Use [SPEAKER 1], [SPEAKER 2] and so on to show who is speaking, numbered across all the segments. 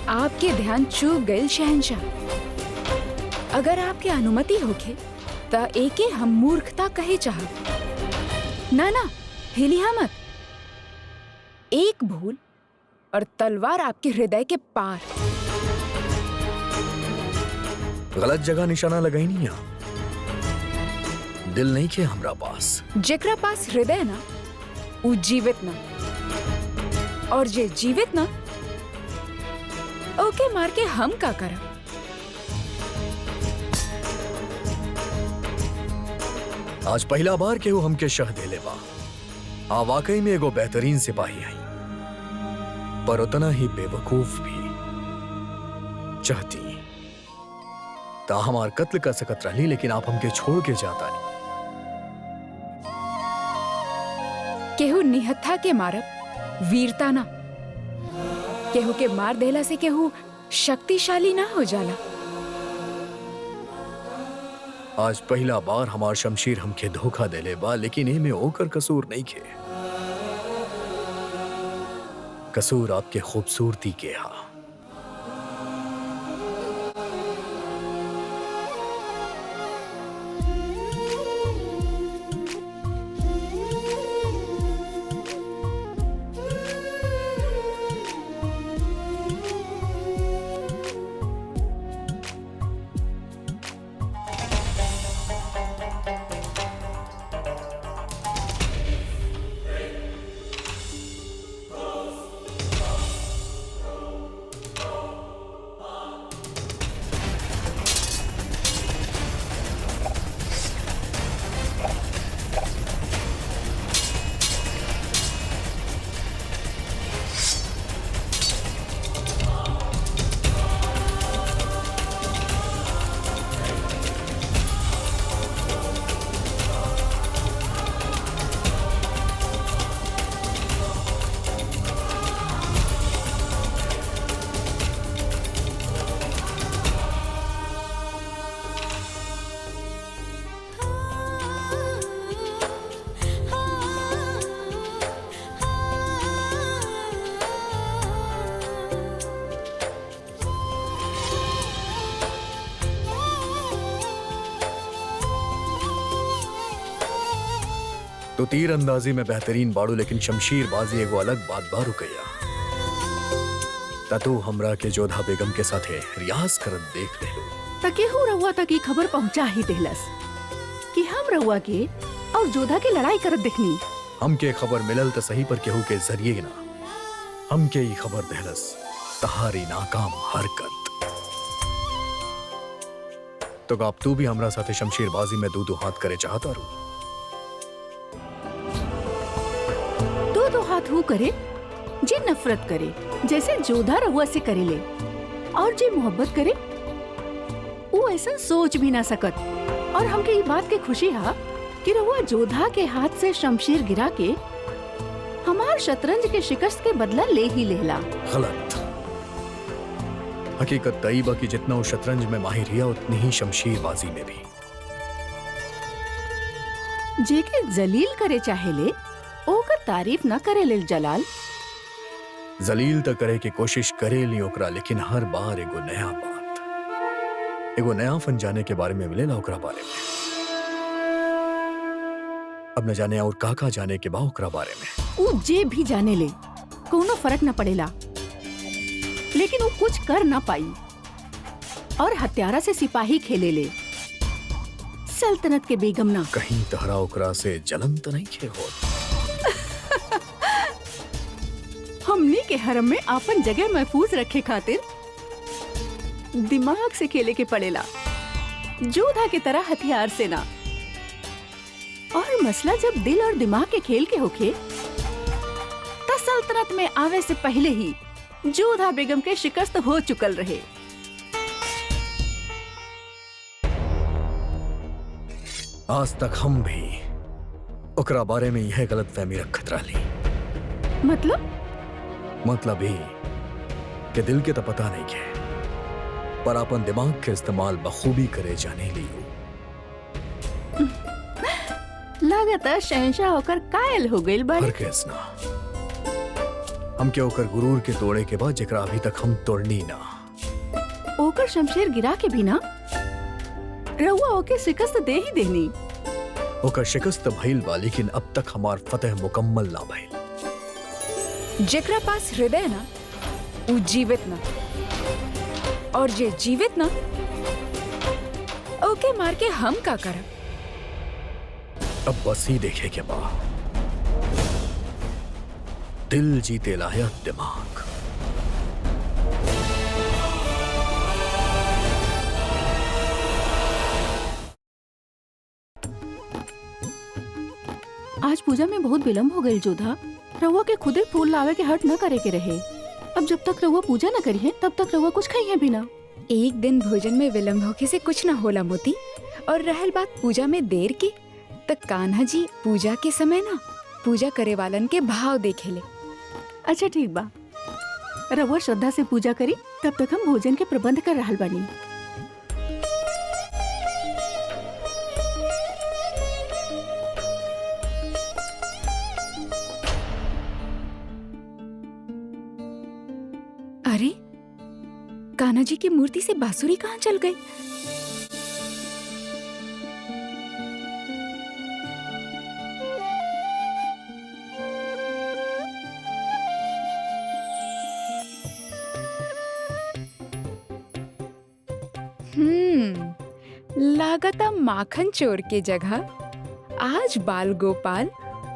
[SPEAKER 1] आपके ध्यान चूक गए शहंशाह। अगर आपके अनुमति होखे त एके हम मूर्खता कहे चाहब। ना ना, हिलिया मत। एक भूल और तलवार आपके हृदय के पार।
[SPEAKER 2] गलत जगह निशाना लगाई नहीं यहाँ। दिल नहीं खे हमरा पास।
[SPEAKER 1] जेकरा पास हृदय ना, उ जीवित ना, और जे जीवित ना, ओके मार के हम का करब?
[SPEAKER 2] आज पहला बार केहू हमके शह देले बा। वाकई में एगो बेहतरीन सिपाही है, पर उतना ही बेवकूफ भी। चाहती ता हमार कत्ल कर सकत रही, लेकिन आप हमके छोड़ के जाता नहीं।
[SPEAKER 1] केहू निहत्था के मारब, वीरता ना। केहू के मार देला से केहू शक्तिशाली ना हो जाला।
[SPEAKER 2] आज पहला बार हमार शमशीर हमके धोखा देले बा, लेकिन एमे ओकर कसूर नहीं खे। कसूर आपके खूबसूरती के हा। तो तीर अंदाजी में बेहतरीन बाड़ू, लेकिन शमशीर बाजी एगो अलग बात बा। रुकैया तू हमरा के जोधा बेगम के साथे रियाज करत देख ले।
[SPEAKER 3] तकेहू रहुआ तक की खबर पहुंचा ही देहलस कि हम रहुआ के और जोधा के लड़ाई करत देखनी।
[SPEAKER 2] हमके खबर मिलल त सही, पर केहू के जरिए ना। हमके ही खबर देहलस तहारी नाकाम हरकत। तो आप तू भी हमरा साथे शमशीर बाजी में दो हाथ करे चाहता रू?
[SPEAKER 3] दो हाथ हु करे जे नफरत करे, जैसे जोधा रहुआ से करे ले, और जे मोहब्बत करे वो ऐसा सोच भी ना सकत। और हमके ये बात के खुशी हा कि रहुआ जोधा के हाथ से शमशीर गिरा के हमार शतरंज के शिकस्त के बदला ले ही लेला।
[SPEAKER 2] गलत। हकीकत तई बा कि जितना वो शतरंज में माहिर हिया, उतनी ही शमशीर बाजी में भी।
[SPEAKER 3] जे के जलील करे चाहे ले, ओकर तारीफ न करे ले जलाल।
[SPEAKER 2] जलील तो करे की कोशिश करे ली ओकरा, लेकिन हर बार एगो नया बात, एगो नया फन जाने के बारे में मिलेला ओकरा बारे में। अब न जाने और का जाने के बा ओकरा बारे में।
[SPEAKER 3] उ जे भी जाने ले कोनो फर्क न पड़ेला, लेकिन वो कुछ कर न पाई और हत्यारा से सिपाही खेले ले, सल्तनत के बेगम ना।
[SPEAKER 2] कहीं तहरा ओकरा से जलन तो नहीं खे हो?
[SPEAKER 3] हमने के हरम में आपन जगह महफूज रखे खातिर दिमाग से खेले के पड़ेला, जोधा के तरह हथियार से ना। और मसला जब दिल और दिमाग के खेल के होखे, त सल्तनत में आवे से पहले ही जोधा बेगम के शिकस्त हो चुकल रहे।
[SPEAKER 2] आज तक हम भी ओकरा बारे में यह गलत फहमी रखत रहली। मतलब ही कि दिल के तो पता नहीं के, पर अपन दिमाग के इस्तेमाल बखूबी करे जाने लियो।
[SPEAKER 3] लागत शहंशाह होकर कायल हो गइल बाड़े।
[SPEAKER 2] हरगिज़ ना। हमके ओकर गुरूर के तोड़े के बाद जेकरा अभी तक हम तोड़नी ना।
[SPEAKER 3] ओकर शमशेर गिरा के भी ना रउआ ओके शिकस्त दे ही देनी।
[SPEAKER 2] ओकर शिकस्त भइल बा, लेकिन अब तक हमार फतेह मुकम्मल ना भइल।
[SPEAKER 1] जेकरा पास हृदय ना वो जीवित ना, और जे जीवित ना ओके मार के हम का करब?
[SPEAKER 2] अब बस ही देखे के बा, दिल जीते लाया दिमाग।
[SPEAKER 3] आज पूजा में बहुत विलम्ब हो गई जोधा। रउआ के खुदे फूल लावे के हट न करे के रहे। अब जब तक रउआ पूजा न करी है तब तक रउआ कुछ खाई है भी ना।
[SPEAKER 1] एक दिन भोजन में विलम्ब होके से कुछ ना होला मोती। और रहल बात पूजा में देर की, तक कान्हा जी पूजा के समय ना पूजा करे वालन के भाव देखेले।
[SPEAKER 3] अच्छा ठीक बा, रउआ श्रद्धा से पूजा करी, तब तक हम भोजन के प्रबंध कर रहल बानी।
[SPEAKER 1] अरे कान्हा जी की मूर्ति से बांसुरी कहाँ चल गई? लागता माखन चोर के जगह आज बाल गोपाल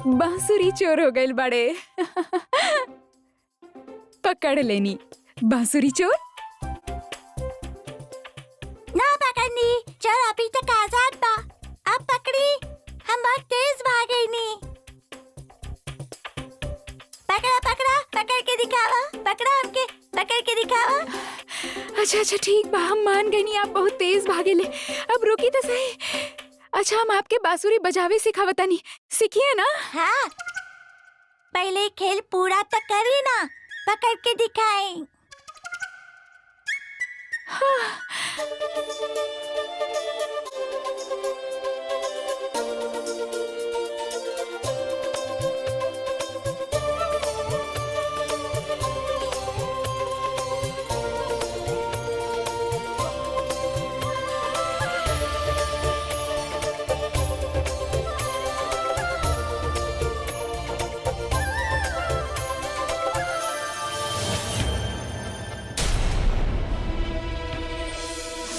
[SPEAKER 1] बांसुरी चोर हो गए बड़े। पकड़ लेनी बांसुरी चोर।
[SPEAKER 4] ना पकड़नी, चोर अभी तक आजाद बा। अब पकड़ी, हम बहुत तेज भागे नी। पकड़ा पकड़ा, पकड़ के दिखावा, पकड़ा हमके, पकड़ के दिखावा।
[SPEAKER 1] अच्छा ठीक बा, हम मान गए नहीं आप बहुत तेज भागे ले। अब रुकी तो सही। अच्छा हम आपके बांसुरी बजावे सिखावता नहीं, सीखिए ना।
[SPEAKER 4] हाँ, पहले खेल पूरा तो करी ना, पकड़ के दिखाएं।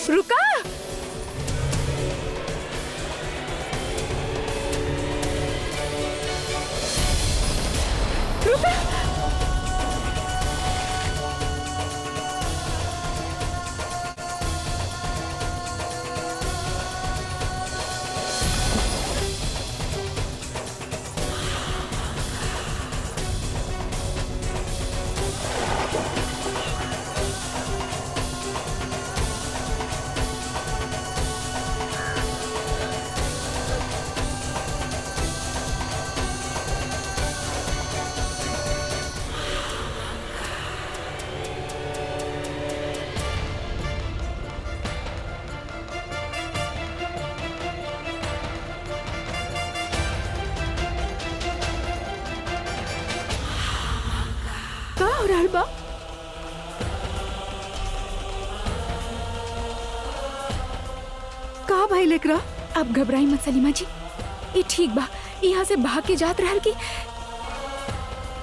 [SPEAKER 1] रुका। रुका। का हो रहल बा?
[SPEAKER 3] का भाई लेकरा?
[SPEAKER 1] अब घबराई मत सलीमा जी, ये ठीक बा। यहाँ से भाग के जात रहल की।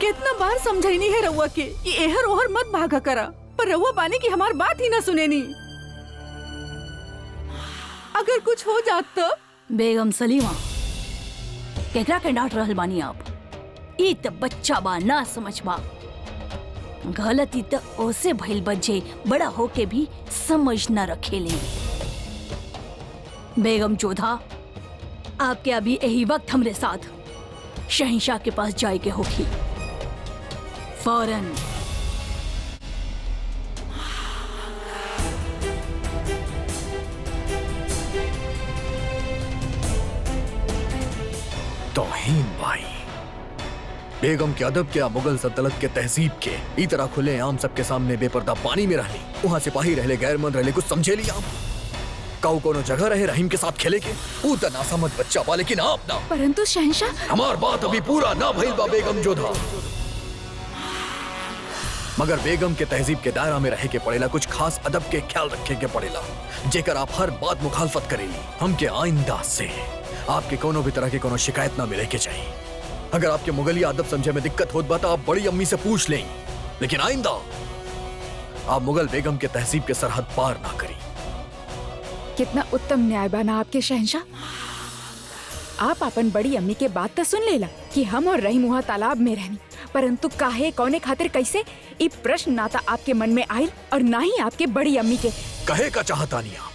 [SPEAKER 3] कितना बार समझाइनी है रउआ के कि एहर ओहर मत भागा करा, पर रउआ बानी की हमार बात ही ना सुनेनी। अगर कुछ हो जात तो।
[SPEAKER 5] बेगम सलीमा, केकरा के डांट रहल बानी आप? ई त बच्चा बा, ना समझ बा। गलती त ओसे भइल बच्चे बड़ा होके भी समझ न रखेले। बेगम जोधा, आपके अभी यही वक्त हमरे साथ शहंशाह के पास जाए के होगी, फौरन।
[SPEAKER 2] तौहीन भाई, बेगम के अदब के मुगल सल्तनत के तहजीब के ई तरह खुले आम सबके सामने बेपर्दा पानी में रहली, वहाँ सिपाही रहले, गैरमंद रहले, कुछ समझे ली आप? काऊ कोनो जगह रहे रहीम के साथ खेले के? ऊ त ना समझ बच्चा बा, लेकिन आप ना।
[SPEAKER 1] परंतु शहंशाह।
[SPEAKER 2] हमार बात अभी पूरा ना भइल बा बेगम जोधा। मगर बेगम के तहजीब के दायरा में रहे के पड़ेला, कुछ खास अदब के ख्याल रखे के पड़ेला, जेकर आप हर बात मुखालफत करेली। हमके आइंदा से आपके कोनो भी तरह के कोनो शिकायत ना मिले के चाहिए। अगर आपके मुगलिया अदब समझे में दिक्कत होत बा तो आप बड़ी अम्मी से पूछ लें, लेकिन आइंदा आप मुगल बेगम के तहजीब के सरहद पार ना करी।
[SPEAKER 1] कितना उत्तम न्याय बना आपके शहंशाह। आप अपन बड़ी अम्मी के बात तो सुन लेला कि हम और रहीम वहाँ तालाब में रहनी, परंतु काहे कौने खातिर कैसे ये प्रश्न ना था आपके मन में आयल और ना ही आपके बड़ी अम्मी के।
[SPEAKER 2] कहे का चाहता नहीं आप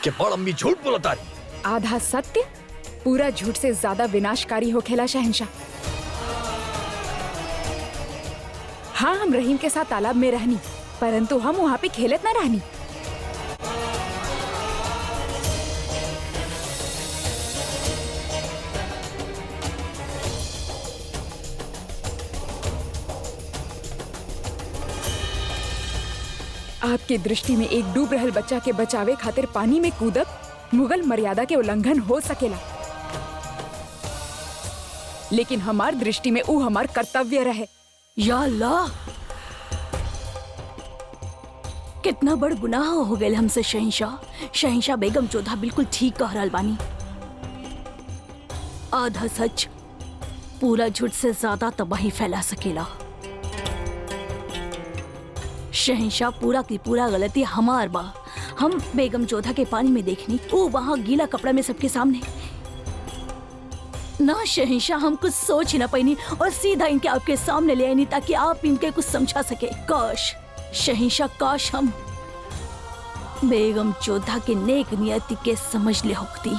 [SPEAKER 2] कि बड़ अम्मी झूठ बोलता रही।
[SPEAKER 1] आधा सत्य पूरा झूठ से ज्यादा विनाशकारी हो खेला शहंशाह। हाँ, हम रहीम के साथ तालाब में रहनी, परंतु हम वहाँ पे खेलत ना रहनी। आपकी दृष्टि में एक डूब रहल बच्चा के बचावे खातिर पानी में कूदब मुगल मर्यादा के उल्लंघन हो सकेला, लेकिन हमार दृष्टि में वो हमार कर्तव्य रहे।
[SPEAKER 5] या अल्लाह, कितना बड़ गुनाह हो गए हमसे शहंशाह। शहंशाह बेगम चौधा बिल्कुल ठीक कह रहल बानी। आधा सच पूरा झूठ से ज्यादा तबाही फैला सकेला। शहंशाह, पूरा की पूरा गलती हमार बा। हम बेगम चौधा के पानी में देखनी, वो वहाँ गीला कपड़ा में सबके सामने। ना शहंशाह, हम कुछ सोच ही ना पाईनी और सीधा इनके आपके सामने ले आईनी ताकि आप इनके कुछ समझा सके। काश शहंशाह, काश हम बेगम चौधा के नेक नियति के समझ ले होती।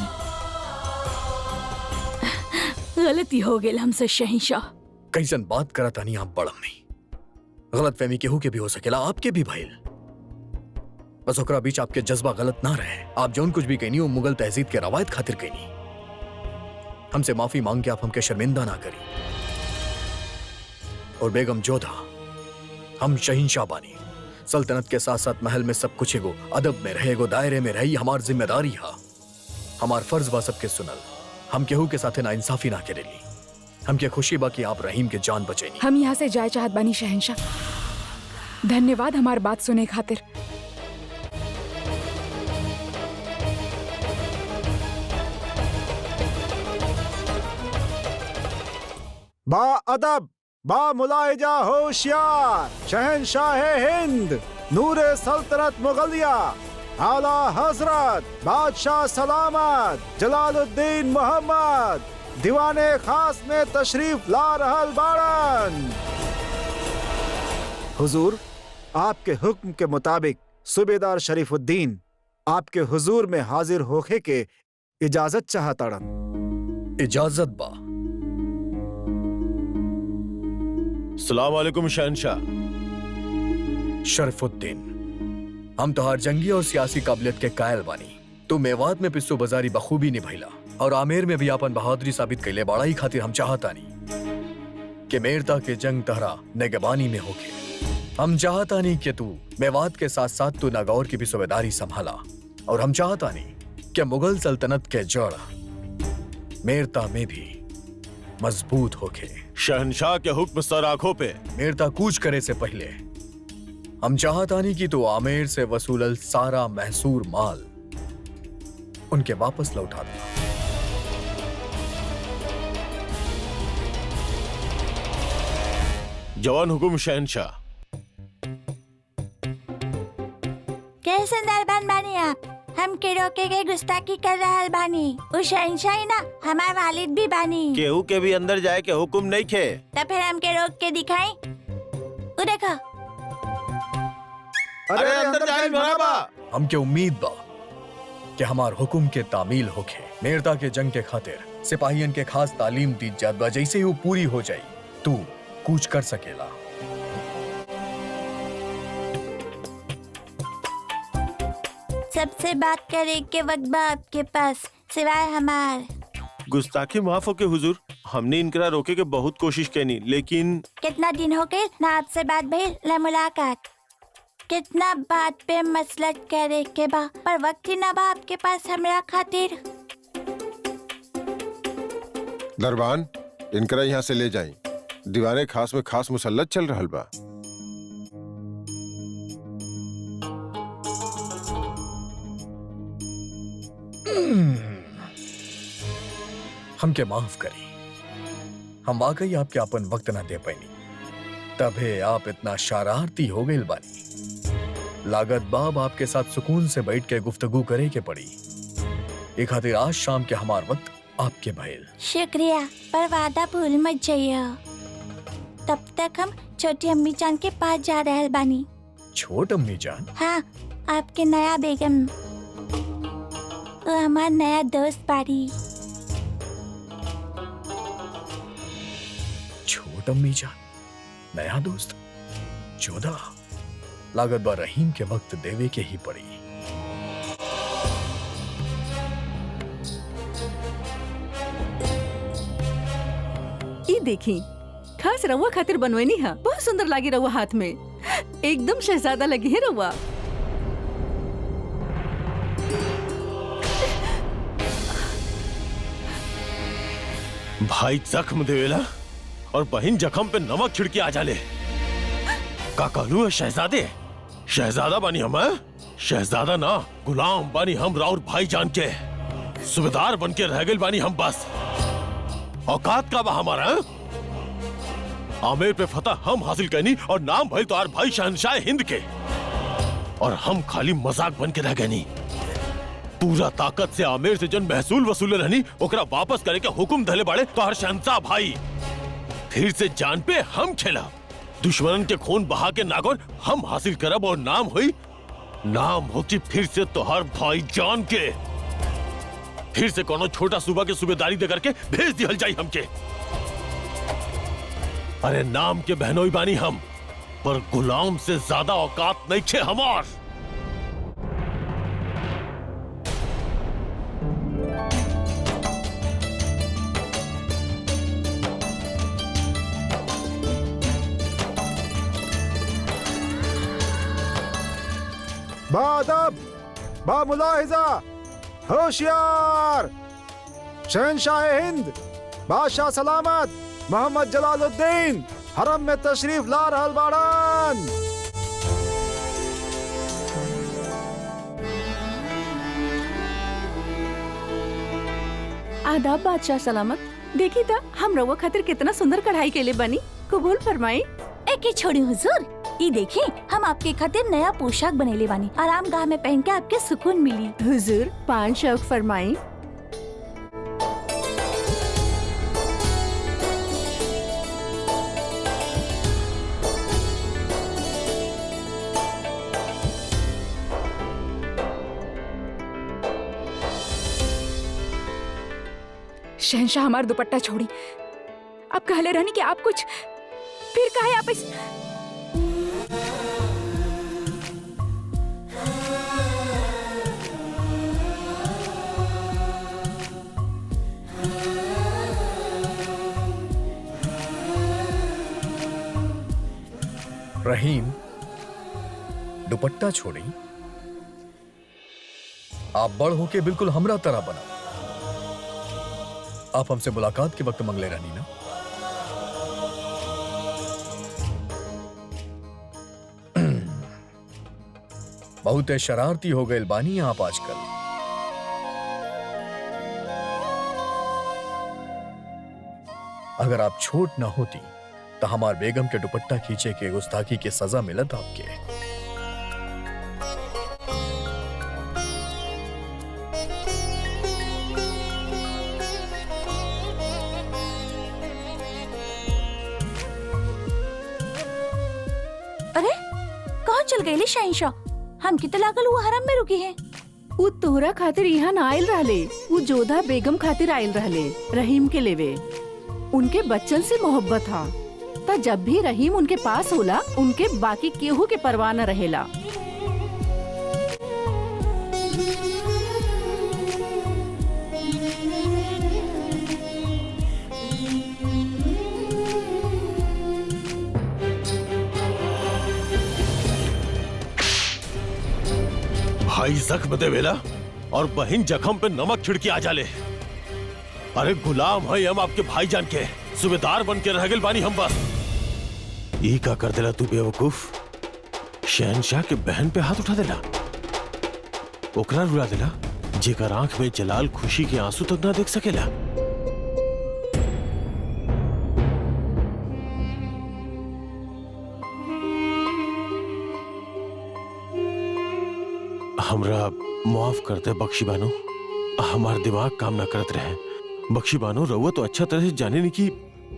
[SPEAKER 5] गलती हो गई हमसे शहंशाह।
[SPEAKER 2] कैसन बात करा तानी आप बड़ अम्मी। गलत फहमी केहू के भी हो सकेला, आपके भी भइल। बस ओकरा बीच आपके जज्बा गलत ना रहे। आप जौन कुछ भी कहनी वो मुगल तहजीब के रवायत खातिर कहनी। हमसे माफी मांग के आप हमके शर्मिंदा ना करी। और बेगम जोधा, हम शहंशाह बानी। सल्तनत के साथ साथ महल में सब कुछ एगो अदब में रहे, एगो दायरे में रही। हमार जिम्मेदारी हा, हमार फर्ज बा सबके सुनल। हम केहू के साथे ना इंसाफी ना करेली। हमके खुशी बा कि आप रहीम के जान बचेनी।
[SPEAKER 1] हम यहाँ से जाए चाहत बानी शहंशाह। धन्यवाद हमार बात सुने खातिर।
[SPEAKER 6] बा अदब, बा मुलाहिजा होशियार, शहंशाह हिंद, नूरे सल्तनत मुगलिया, आला हजरत बादशाह सलामत जलालुद्दीन मोहम्मद दीवाने खास में तशरीफ ला रहल बाड़न। हुजूर, आपके हुक्म के मुताबिक सूबेदार शरीफुद्दीन आपके हुजूर में हाजिर होके के इजाजत चाहताड़न।
[SPEAKER 2] इजाजत बा।
[SPEAKER 7] अस्सलाम वालेकुम शहंशाह।
[SPEAKER 2] शरीफुद्दीन, हम तोहार जंगी और सियासी काबिलियत के कायल बानी। तू मेवात में पिस्सू बाजारी बखूबी निभैला और आमेर में भी अपन बहादुरी साबित कैले। बाड़ा ही खातिर हम चाहतानी कि मेरता के जंग तहरा निगबानी में होके। हम चाहतानी कि तू मेवात के साथ साथ तू नागौर की भी सूबेदारी संभाला। और हम चाहतानी कि मुगल सल्तनत के जड़ मेरता में भी मजबूत होके।
[SPEAKER 7] शहंशाह के हुक्म सर आंखों पे।
[SPEAKER 2] मेरता कूच करे से पहले हम चाहतानी कि तू आमेर से वसूलल सारा महसूर माल उनके वापस लौटा दे।
[SPEAKER 7] जवान हुकुम शहंशाह।
[SPEAKER 4] कैसे दरबान बानी आप? हम के रोके के गुस्ताखी कर रहल बानी। उ शहंशाह ही ना, हमार वालिद भी बानी।
[SPEAKER 7] केहू के भी अंदर जाए के हुक्म नहीं खे।
[SPEAKER 4] तो फिर हम के रोक के दिखाई। उ देखा।
[SPEAKER 7] अरे अंदर जाए बराबा।
[SPEAKER 2] हमके उम्मीद बा कि हमार हुकुम के तामील होके। मेरता के जंग के खातिर सिपाहियन के खास तालीम दी जात बा। जैसे ही वो पूरी हो जाई तू कूच कर सकेला।
[SPEAKER 4] सबसे बात करे के वक्त बा आपके पास, सिवाय हमार।
[SPEAKER 7] गुस्ताखी माफ हो के हुजूर। हमने इनकरा रोके के बहुत कोशिश कैनी, लेकिन
[SPEAKER 4] कितना दिन हो गए ना आपसे बात भइल ना मुलाकात। कितना बात पे मसलत करे के बा, पर वक्त ही ना बा आपके पास हमरा खातिर।
[SPEAKER 8] दरबान, इनकरा यहाँ से ले जाएं। दीवाने खास में खास मुसल्लत चल रहल बा।
[SPEAKER 2] हमके माफ करी, हम वाकई आपके अपन वक्त ना दे पैनी, तबे आप इतना शरारती हो गए बानी। लागत बाब आपके साथ सुकून से बैठ के गुफ्तगू करे के पड़ी। एक खातिर आज शाम के हमार वक्त आपके भइल।
[SPEAKER 4] शुक्रिया, पर वादा भूल मत जाइए। तब तक हम छोटी अम्मी जान के पास जा रहल बानी।
[SPEAKER 2] छोट अम्मी जान?
[SPEAKER 4] हाँ, आपके नया बेगम, वो हमार नया दोस्त बाड़ी।
[SPEAKER 2] छोट अम्मी जान, नया दोस्त? जोधा, लागत बा रहीम के वक्त देवे के ही पड़ी।
[SPEAKER 3] ई देखी, खास रउआ खातिर बनवनी है। बहुत सुंदर लागी रउआ हाथ में, एकदम शहजादा लगी है रउआ।
[SPEAKER 7] भाई जख्म देवेला और बहन जख्म पे नमक छिड़के आ जाले। का कहलू है शहजादे? शहजादा बानी हम हैं? शहजादा ना, गुलाम बानी हम राउर भाई जान के। सूबेदार बन के रह गए बानी हम बस। औकात का बा हमारा हैं? आमेर पे फतह हम हासिल करनी और नाम भाई तो भाई शहनशाह हिंद के, और हम खाली मजाक बन के रह गए नहीं। पूरा ताकत से आमेर से जन महसूल वसूले रहनी ओकरा वापस करे के हुक्म धले बाड़े तो हर शहनशाह भाई। फिर से जान पे हम खेला, दुश्मनन के खून बहा के नागौर हम हासिल करब और नाम हुई, नाम होगी फिर से तो हर भाई जान के। फिर से कोनो छोटा सूबा के सूबेदारी दे करके भेज दिहल जाई हमके। अरे नाम के बहनोई बानी हम, पर गुलाम से ज्यादा औकात नहीं थे हमार।
[SPEAKER 6] बादब, बामुलाहिजा, होशियार, शहनशाह हिंद, बादशाह सलामत, मोहम्मद जलालुद्दीन हरम में तशरीफ ला रहल बाड़न।
[SPEAKER 3] आदाब बादशाह सलामत। देखी था हम रउआ खातिर कितना सुंदर कढ़ाई के लिए बनी। कबूल फरमाई।
[SPEAKER 5] एके छोड़ी हुजूर, ई देखी हम आपके खातिर नया पोशाक बनेले बानी। आरामगाह में पहन के आपके सुकून मिली।
[SPEAKER 3] हुजूर, पान शौक फरमाई।
[SPEAKER 1] शहनशाह हमार दुपट्टा छोड़ी। अब कहले रहनी कि आप कुछ, फिर काहे आप इस...
[SPEAKER 2] रहीम, दुपट्टा छोड़ी? आप बड़ होके बिल्कुल हमरा तरह बना। आप हमसे मुलाकात के वक्त मंगले रहनी ना? बहुत शरारती हो गए बानी आप आजकल। अगर आप छोट ना होती तो हमार बेगम के दुपट्टा खींचे के गुस्ताखी की सजा मिलत आपके।
[SPEAKER 5] अरे कहाँ चल गए शहनशाह? हम कितना लागल वो हरम में रुकी है।
[SPEAKER 3] वो तोहरा खातिर यहाँ ना आयल रहले, वो जोधा बेगम खातिर आयल रहले रहीम के लेवे। उनके बच्चन से मोहब्बत था, ता जब भी रहीम उनके पास होला उनके बाकी केहू के परवाह न रहेला।
[SPEAKER 7] भाई जख्म देवेला और बहन जख्म पे नमक छिड़के आ जाले। अरे गुलाम है हम आपके भाईजान के, सूबेदार बन के रह गए बानी हम बस। ई का कर देला तू बेवकूफ? शहनशाह के बहन पे हाथ उठा देला, ओकरा रुला देला जेकर आंख में जलाल खुशी के आंसू तक ना देख सकेला। हमरा माफ कर दे बख्शी बानो, हमार दिमाग काम ना करत रहे। बख्शी बानो, रउआ तो अच्छा तरह से जाने नहीं कि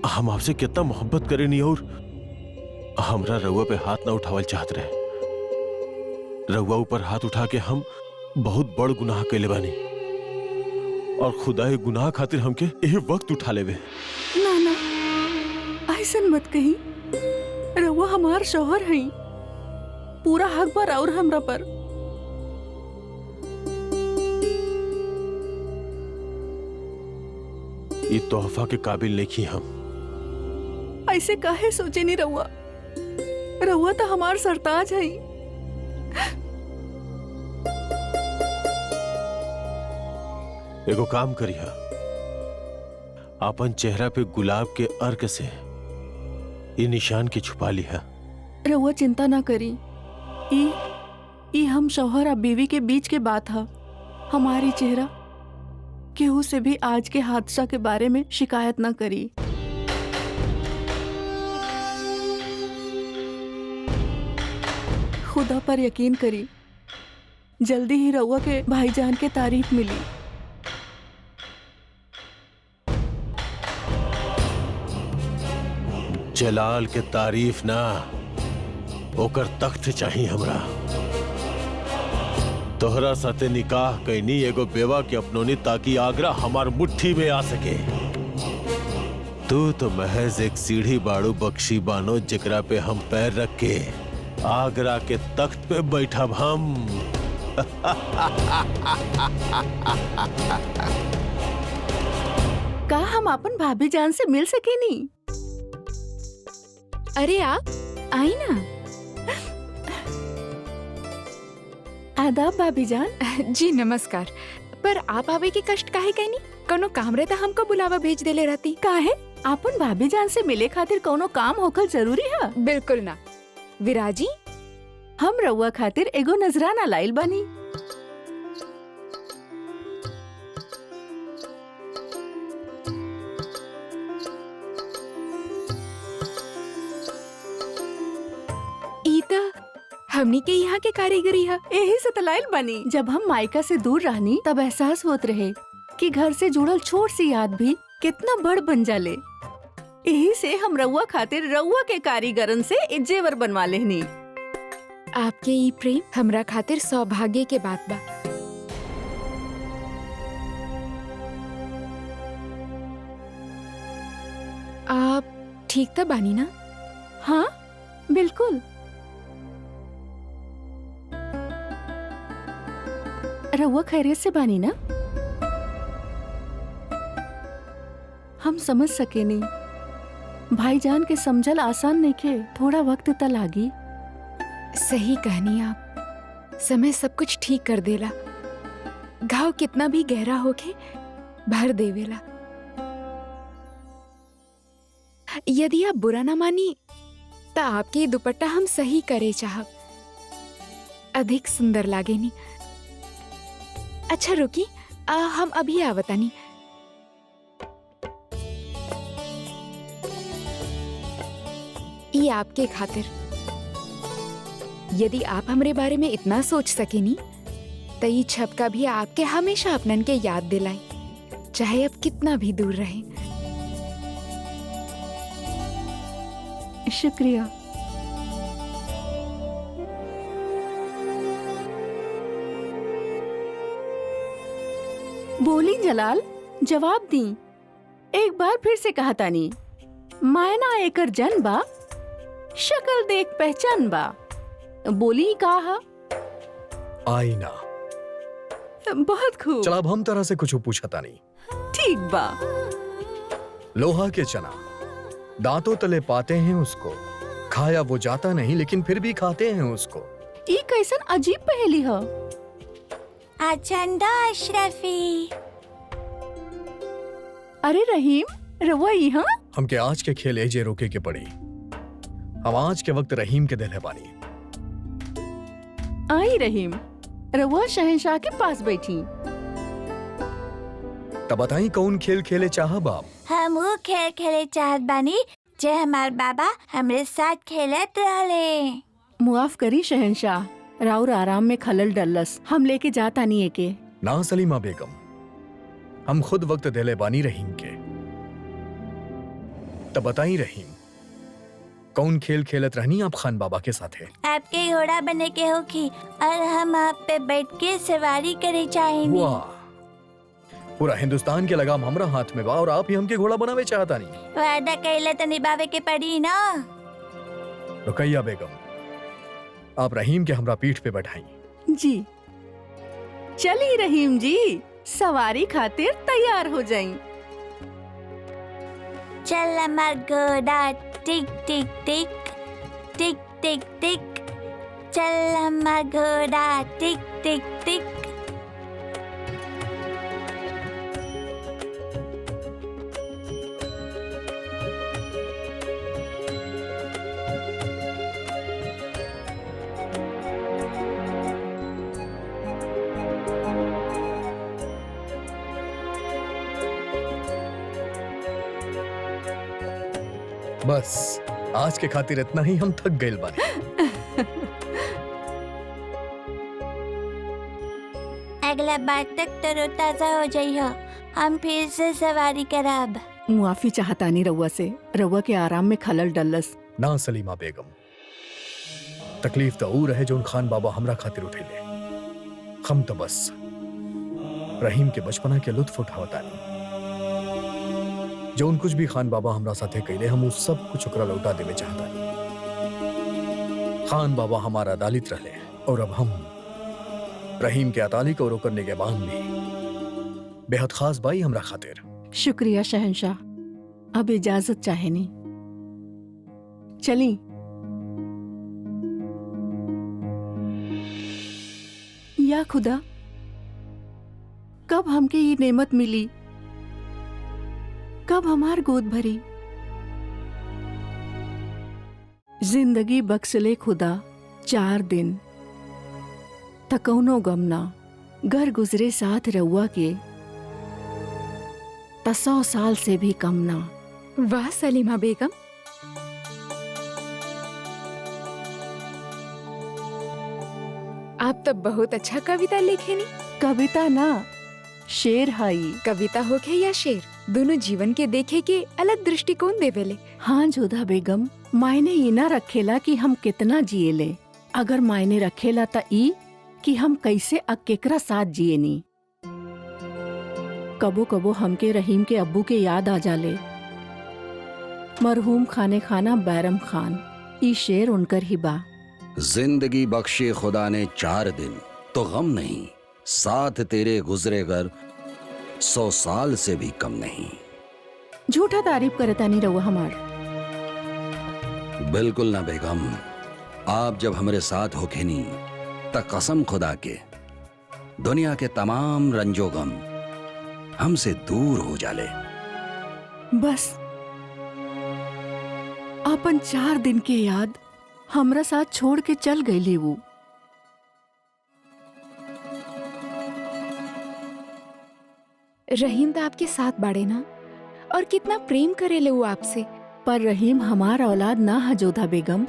[SPEAKER 7] हम आपसे कितना मोहब्बत करे नहीं, और हमरा रउआ पे हाथ ना उठावल चाहत रहे। रउआ ऊपर हाथ उठा के हम बहुत बड़ गुनाह कैले बानी, और खुदा ये गुनाह खातिर हमके यही वक्त उठा लेवे।
[SPEAKER 3] ना ना, ऐसन मत कही। रउआ हमार शौहर हई, पूरा हक बा और हमरा पर।
[SPEAKER 7] ये तोहफा के काबिल नहीं हम।
[SPEAKER 3] ऐसे काहे सोचे नहीं रउआ? रउआ तो हमार सरताज हई।
[SPEAKER 7] एगो काम करिया, अपन चेहरा पे गुलाब के अर्क से ये निशान के छुपा लिया।
[SPEAKER 3] रउआ चिंता ना करी, ई हम शौहर और बीवी के बीच के बात है। हमारी चेहरा केहू से भी आज के हादसा के बारे में शिकायत ना करी। खुदा पर यकीन करी, जल्दी ही रउआ के भाईजान के तारीफ मिली।
[SPEAKER 7] जलाल के तारीफ ना, ओकर तख्त चाहिए हमरा। तोहरा साथे निकाह कैनी एगो बेवा के अपनोनी, ताकि आगरा हमार मुट्ठी में आ सके। तू तो महज एक सीढ़ी बाड़ू बख्शी बानो, जिकरा पे हम पैर रख के आगरा के तख्त पे बैठब हम।
[SPEAKER 3] का हम अपन भाभी जान से मिल सके नी?
[SPEAKER 1] अरे आप आई ना।
[SPEAKER 3] आदाब भाभी जान।
[SPEAKER 1] जी नमस्कार। पर आप आवे के कष्ट काहे कहनी? कोनो काम रहता हमको बुलावा भेज देले रहती।
[SPEAKER 3] काहे? अपन भाभी जान से मिले खातिर कोनो काम होकर जरूरी है?
[SPEAKER 1] बिल्कुल ना। विराजी,
[SPEAKER 3] हम रउआ खातिर एगो नजराना लाइल बानी।
[SPEAKER 1] हमनी के यहाँ के कारीगरी है।
[SPEAKER 3] यही से तलाइल बनी। जब हम मायका से दूर रहनी तब एहसास होत रहे कि घर से जुड़ल छोट सी याद भी कितना बड़ बन जाले। यही से हम रउआ खातिर रउआ के कारीगरन से जेवर बनवा लेनी।
[SPEAKER 1] आपके ई प्रेम हमरा खातिर सौभाग्य के बात बा। आप ठीक तो बानी ना?
[SPEAKER 3] हाँ बिल्कुल। रउआ खैरियत से बानी ना? हम समझ सके नहीं, भाईजान के समझल आसान नहीं के, थोड़ा वक्त त लागी।
[SPEAKER 1] सही कहनी आप, समय सब कुछ ठीक कर देला। घाव कितना भी गहरा होके भर देवेला। यदि आप बुरा ना मानी तो आपके दुपट्टा हम सही करे चाहब, अधिक सुंदर लागे नी। अच्छा रुकी, हम अभी आवतानी। ये आपके खातिर। यदि आप हमरे बारे में इतना सोच सकेनी तो ये छपका भी आपके हमेशा अपनन के याद दिलाई, चाहे अब कितना भी दूर रहे।
[SPEAKER 3] शुक्रिया। बोली जलाल, जवाब दी। एक बार फिर से कहा तानी, मायना एकर जन बा, शक्ल देख पहचान बा। बोली कहा
[SPEAKER 2] आईना।
[SPEAKER 3] बहुत खूब।
[SPEAKER 2] चल अब हम तरह से कुछ पूछता नहीं।
[SPEAKER 3] ठीक बा।
[SPEAKER 2] लोहा के चना दांतों तले पाते हैं उसको, खाया वो जाता नहीं लेकिन फिर भी खाते हैं उसको।
[SPEAKER 3] ये कैसन अजीब पहेली है।
[SPEAKER 4] अचंदा अशरफी।
[SPEAKER 3] अरे रहीम, रवा यहाँ
[SPEAKER 2] हमके आज के खेल एजे रोके के पड़ी। हम आज के वक्त रहीम के दिल है बानी।
[SPEAKER 3] आई रहीम, रउआ शहंशाह के पास बैठी।
[SPEAKER 2] तब बताई कौन खेल खेले चाह बाप?
[SPEAKER 4] हम वो खेल खेले चाहत बानी जे हमार बाबा हमरे साथ खेलत रहले।
[SPEAKER 3] मुआफ करी शहंशाह, राउर आराम में खलल डलस, हम लेके जाता नहीं एके।
[SPEAKER 2] ना सलीमा बेगम, हम खुद वक्त दिले बानी रहीम के। तब बताई रहीम, कौन खेल खेलत रहनी आप खान बाबा के साथ है?
[SPEAKER 4] आपके घोड़ा बने के होखी और हम आप पे बैठ के सवारी करे चाहेंगे।
[SPEAKER 2] वाह, पूरा हिंदुस्तान के लगाम हमरा हाथ में बा और आप ही हमके घोड़ा बनावे चाहता नहीं।
[SPEAKER 4] वादा कइले तो निभावे के पड़ी ना।
[SPEAKER 2] रुकैया बेगम, आप रहीम के हमरा पीठ पे बैठाई।
[SPEAKER 3] जी चली रहीम जी, सवारी खातिर तैयार हो जाई।
[SPEAKER 4] चल हमार घोड़ा टिक टिक टिक टिक टिक टिक, चल हमार घोड़ा टिक टिक टिक।
[SPEAKER 2] बस आज के खातिर इतना ही, हम थक गए बानी।
[SPEAKER 4] अगला बार तक तरोताजा हो जाइयो, हम फिर से सवारी करब।
[SPEAKER 3] मुआफी चाहतानी रउआ से, रउआ के आराम में खलल डलस।
[SPEAKER 2] ना सलीमा बेगम, तकलीफ तो ऊ रहे जो खान बाबा हमरा खातिर उठेले। हम तो बस रहीम के बचपना के लुत्फ उठावतानी। जो कुछ भी खान बाबा हमरा साथे कैले, हम उस सब कुछ ओकरा लौटा देवे चाहतानी। खान बाबा हमारा अदालित रहले और अब हम रहीम के अतालिक और ओकर निगहबान भी। बेहद खास बाई हमरा खातिर।
[SPEAKER 3] शुक्रिया शहंशाह, अब इजाजत चाहेनी। चली। या खुदा, कब हमके ये नेमत मिली, कब हमार गोद भरी। जिंदगी बख्शले खुदा 4 दिन, तकौनो गमना, घर गुजरे साथ रउआ के 100 साल से भी कम ना।
[SPEAKER 1] वाह सलीमा बेगम, आप तो बहुत अच्छा कविता लिखेनी।
[SPEAKER 3] कविता ना, शेर हाई।
[SPEAKER 1] कविता होके या शेर, दोनों जीवन के देखे के अलग दृष्टिकोण देवेले।
[SPEAKER 3] हाँ जोधा बेगम, मायने ये ना रखेला कि हम कितना जिएले, अगर मायने रखेला ता ई कि हम कैसे केकरा साथ जिएनी। कबो कबो हमके रहीम के अब्बू के याद आ जाले, मरहूम खाने खाना बैरम खान। ई शेर उनकर ही बा।
[SPEAKER 9] जिंदगी बख्शे खुदा ने 4 दिन, तो गम नहीं, साथ तेरे गुजरे घर 100 साल से भी कम नहीं।
[SPEAKER 3] झूठा तारीफ करता नहीं रहुआ हमार।
[SPEAKER 9] बिल्कुल ना बेगम, आप जब हमारे साथ हो खेनी त कसम खुदा के दुनिया के तमाम रंजो गम हमसे दूर हो जाले।
[SPEAKER 3] बस अपन 4 दिन के याद हमरा साथ छोड़ के चल गईले वो।
[SPEAKER 1] रहीम तो आपके साथ बाड़े ना, और कितना प्रेम करेले वो आपसे।
[SPEAKER 3] पर रहीम हमारा औलाद ना है जोधा बेगम,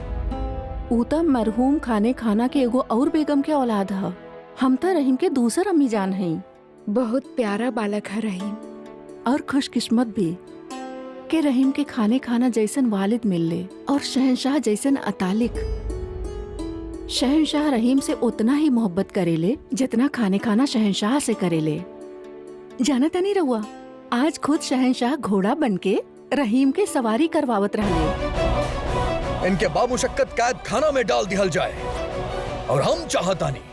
[SPEAKER 3] ऊ त मरहूम खाने खाना के एगो और बेगम के औलाद है। हम तो रहीम के दूसर अम्मी जान हैं।
[SPEAKER 1] बहुत प्यारा बालक है रहीम,
[SPEAKER 3] और खुशकिस्मत भी के रहीम के खाने खाना जैसन वालिद मिलले और शहंशाह जैसन अतालिक। शहंशाह रहीम से उतना ही मोहब्बत करेले जितना खाने खाना शहंशाह से करेले। जाना तनी रहुआ, आज खुद शहंशाह घोड़ा बनके रहीम के सवारी करवावत रहले।
[SPEAKER 2] इनके बामुशक्कत कैद खाना में डाल दिया जाए और हम चाहता नहीं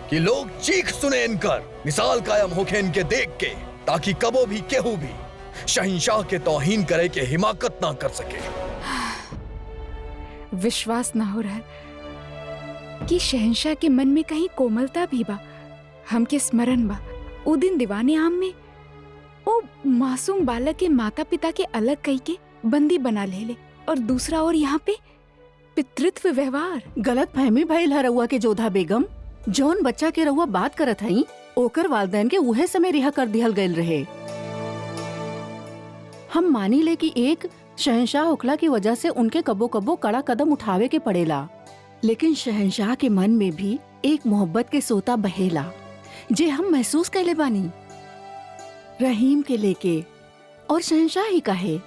[SPEAKER 2] कि लोग चीख सुने इनकर, मिसाल कायम होके इनके देख के, ताकि कबो भी केहू भी शहंशाह के तौहीन करे के हिमाकत ना कर सके।
[SPEAKER 1] विश्वास ना हो रहा कि शहंशाह के मन में कहीं कोमलता भी बा। हमके स्मरण बा उ दिन दीवाने आम में ओ मासूम बालक के माता पिता के अलग कई के बंदी बना ले और दूसरा और यहाँ पे पितृत्व व्यवहार।
[SPEAKER 3] गलत फहमी भइल है रउआ के जोधा बेगम। जौन बच्चा के रउआ बात करत हई ओकर वालदैन के उहे समय रिहा कर दिहल गयल रहे। हम मानी ले कि एक शहंशाह होखला की वजह से उनके कबो कबो कड़ा कदम उठावे के पड़ेला, लेकिन शहंशाह के मन में भी एक मोहब्बत के सोता बहेला जे हम महसूस कैले बानी रहीम के लेके। और शहंशाह ही कहे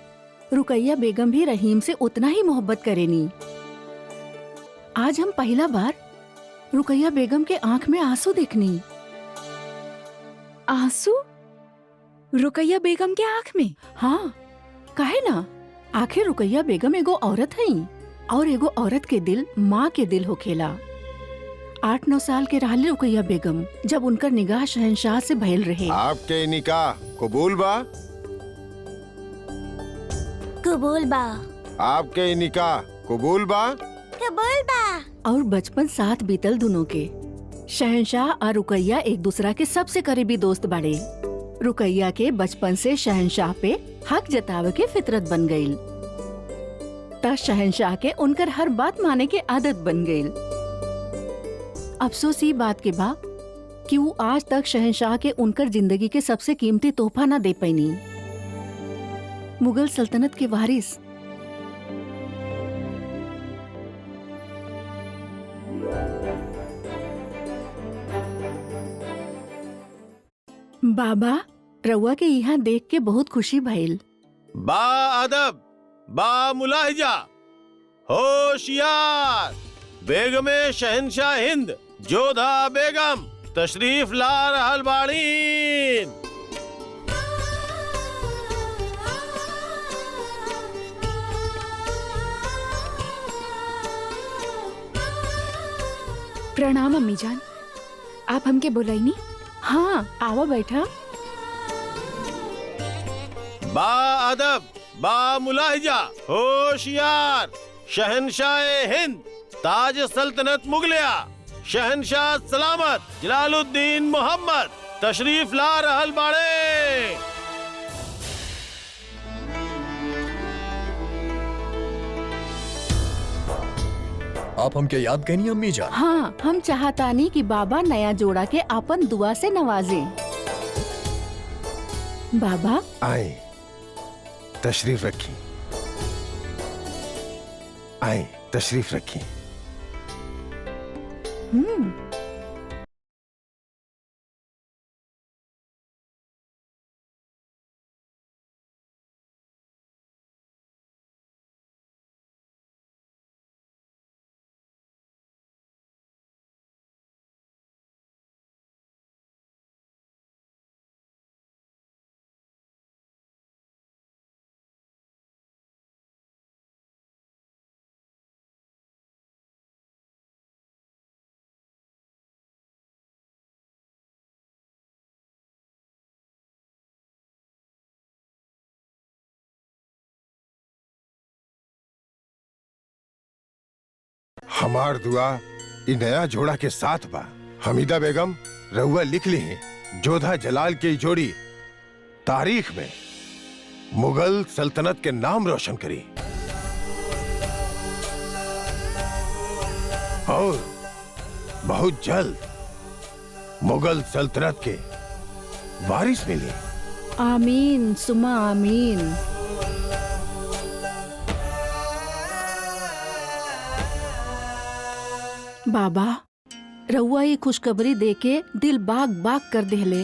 [SPEAKER 3] रुकैया बेगम भी रहीम से उतना ही मोहब्बत करेनी। आज हम पहला बार रुकैया बेगम के आंख में आंसू देखनी।
[SPEAKER 1] आंसू रुकैया बेगम के आंख में?
[SPEAKER 3] हाँ, काहे ना। आखिर रुकैया बेगम एगो औरत हई और एगो औरत के दिल माँ के दिल होखेला। 8-9 साल के रहले रुकैया बेगम जब उनकर निगाह शहंशाह से भइल रहे।
[SPEAKER 8] आपके निकाह कबूल बा?
[SPEAKER 4] कबूल बा।
[SPEAKER 8] आपके निकाह कबूल बा?
[SPEAKER 4] कबूल बा।
[SPEAKER 3] और बचपन साथ बीतल दोनों के। शहंशाह और रुकैया एक दूसरा के सबसे करीबी दोस्त बाड़े। रुकैया के बचपन से शहंशाह पे हक जतावे के फितरत बन गईल। ता शहंशाह के उनकर हर बात माने के आदत बन गईल। अफसोस ई बात के बा कि वो आज तक शहंशाह के उनकर जिंदगी के सबसे कीमती तोहफा ना दे पैनी, मुगल सल्तनत के वारिस। बाबा, रउआ के यहाँ देख के बहुत खुशी भइल।
[SPEAKER 7] बा अदब, बा मुलाहिजा, होशियार, बेगमे शहंशाह हिंद जोधा बेगम तशरीफ ला रहल बाड़ीन।
[SPEAKER 1] प्रणाम अम्मी जान, आप हमके बुलाईनी?
[SPEAKER 3] हाँ, आवा बैठा।
[SPEAKER 7] बा अदब, बा मुलाहिजा, होशियार, शहंशाह हिंद ताज सल्तनत मुगलिया शहंशाह सलामत जलालुद्दीन मोहम्मद तशरीफ ला रहल बाड़े।
[SPEAKER 2] आप हमके याद कहनी अम्मी जान?
[SPEAKER 3] हाँ, हम चाहतानी कि बाबा नया जोड़ा के आपन दुआ से नवाजे। बाबा
[SPEAKER 8] आए, तशरीफ रखी। आए, तशरीफ रखी। हमार दुआ इ नया जोड़ा के साथ बा। हमीदा बेगम, रहुआ लिख ली है जोधा जलाल की जोड़ी तारीख में मुगल सल्तनत के नाम रोशन करी और बहुत जल्द मुगल सल्तनत के वारिस मिले।
[SPEAKER 3] आमीन सुमा आमीन। बाबा, रउआ ये खुशखबरी देके दिल बाग बाग कर देले।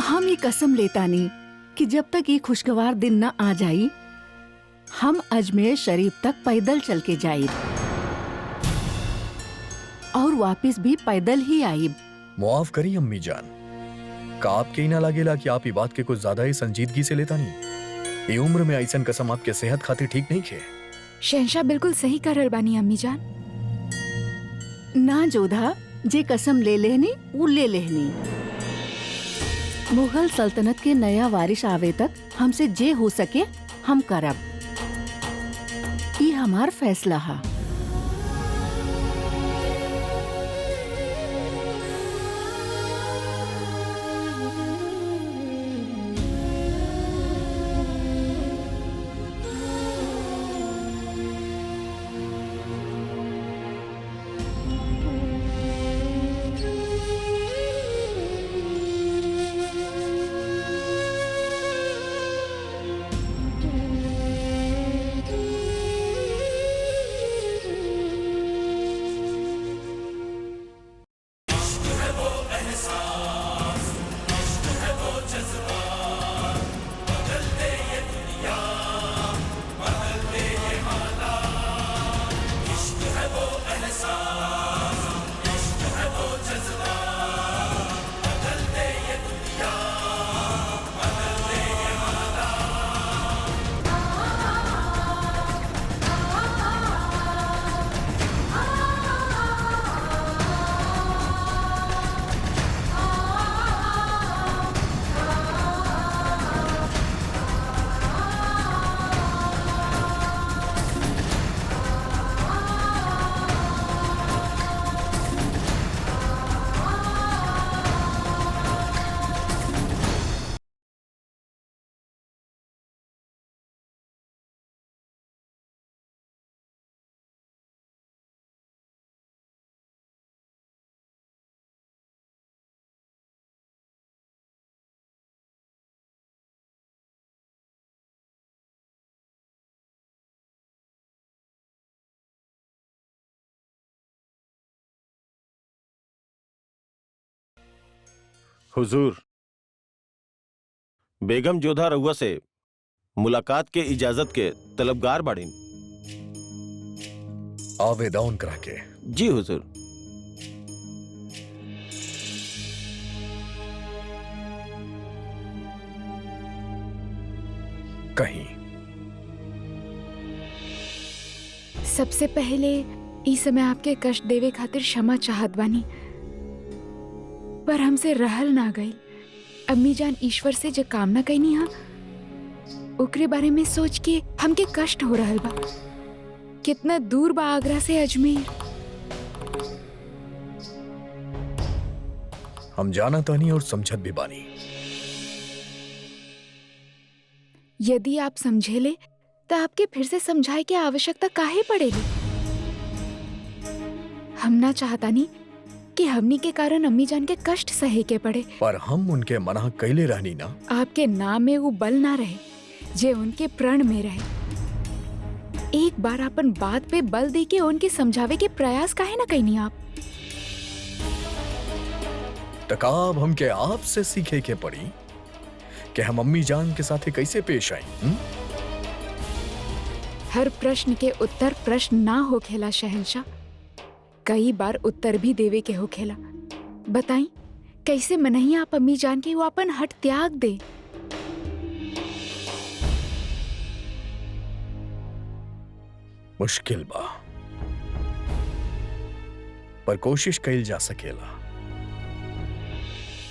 [SPEAKER 3] हम ये कसम लेतानी कि जब तक ये खुशगवार दिन न आ जाई हम अजमेर शरीफ तक पैदल चल के जाइब और वापस भी पैदल ही आइब।
[SPEAKER 2] मुआफ करी अम्मी जान, का आपके ही ना लागेला कि आप ये बात के कुछ ज्यादा ही संजीदगी से लेता नहीं? ये उम्र में ऐसन कसम आपके सेहत खातिर ठीक नहीं खे।
[SPEAKER 1] शहंशाह बिल्कुल सही कर रहल बानी अम्मी जान।
[SPEAKER 3] ना जोधा, जे कसम ले लेहनी वो ले लेहनी। मुगल सल्तनत के नया वारिस आवे तक हमसे जे हो सके हम करब। ये हमार फैसला है।
[SPEAKER 7] हुजूर, बेगम जोधा रउआ से मुलाकात के इजाजत के तलबगार बाड़ीन।
[SPEAKER 2] आवेदन करा के।
[SPEAKER 7] जी हुजूर।
[SPEAKER 2] कहीं
[SPEAKER 1] सबसे पहले इस समय आपके कष्ट देवे खातिर क्षमा चाहत बानी, पर हमसे रहल ना गई। अम्मी जान ईश्वर से जो कामना कैनी हा ओकरे बारे में सोच के हमके कष्ट हो रहल बा। कितना दूर बा आगरा से अजमेर।
[SPEAKER 2] हम जाना तानी और समझत भी बानी।
[SPEAKER 1] यदि आप समझेले तो आपके फिर से समझाए की आवश्यकता काहे पड़ेगी। हम ना चाहतानी कि हमनी के कारण अम्मी जान के कष्ट सहे के पड़े।
[SPEAKER 2] पर हम उनके मना कैले रहनी ना।
[SPEAKER 1] आपके नाम में वो बल ना रहे जे उनके प्रण में रहे। एक बार अपन बात पे बल दे के उनके समझावे के प्रयास काहे ना कैनी आप।
[SPEAKER 2] तकाब हमके आप से सीखे के पड़ी कि हम अम्मी जान के साथ कैसे पेश आए।
[SPEAKER 1] हर प्रश्न के उत्तर प्रश्न ना हो खेला शहंशाह, कई बार उत्तर भी देवे के हो खेला। बताई कैसे मनही आप अम्मी जान के वो अपन हट त्याग दे।
[SPEAKER 2] मुश्किल बा, पर कोशिश कैल जा सकेला।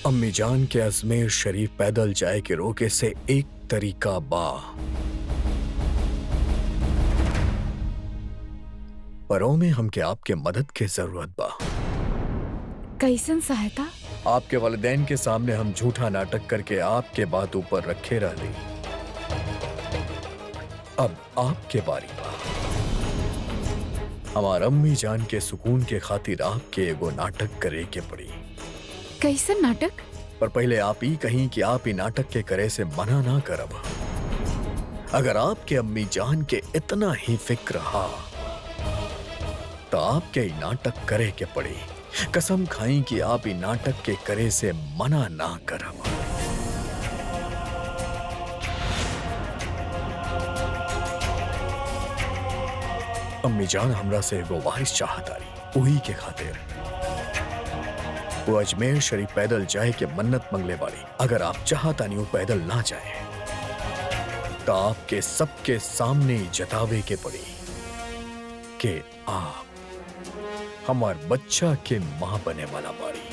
[SPEAKER 2] अम्मी जान के अजमेर शरीफ पैदल जाए के रोके से एक तरीका बा, पर में हमके आपके मदद के जरूरत बा।
[SPEAKER 1] कैसन सहायता?
[SPEAKER 2] आपके वालिदैन के सामने हम झूठा नाटक करके आपके बात ऊपर रखे रहली। अब आपके बारी बा। हमार अम्मी जान के सुकून के खातिर आपके एगो नाटक करे के पड़ी।
[SPEAKER 1] कैसन नाटक?
[SPEAKER 2] पर पहले आप ही कहीं कि आप ही नाटक के करे से मना ना करब। अगर आपके अम्मी जान के इतना ही फिक्र हा तो आपके ही नाटक करे के पड़ी। कसम खाई कि आप ही नाटक के करे से मना ना करब। अम्मी जान हमरा से एगो वारिस चाहतारी, उही के खातिर वो अजमेर शरीफ पैदल जाए के मन्नत मंगले वाली। अगर आप चाहता नहीं वो पैदल ना जाए तो आपके सबके सामने ही जतावे के पड़ी कि आप हमार बच्चा के मां बने वाला बाड़ी।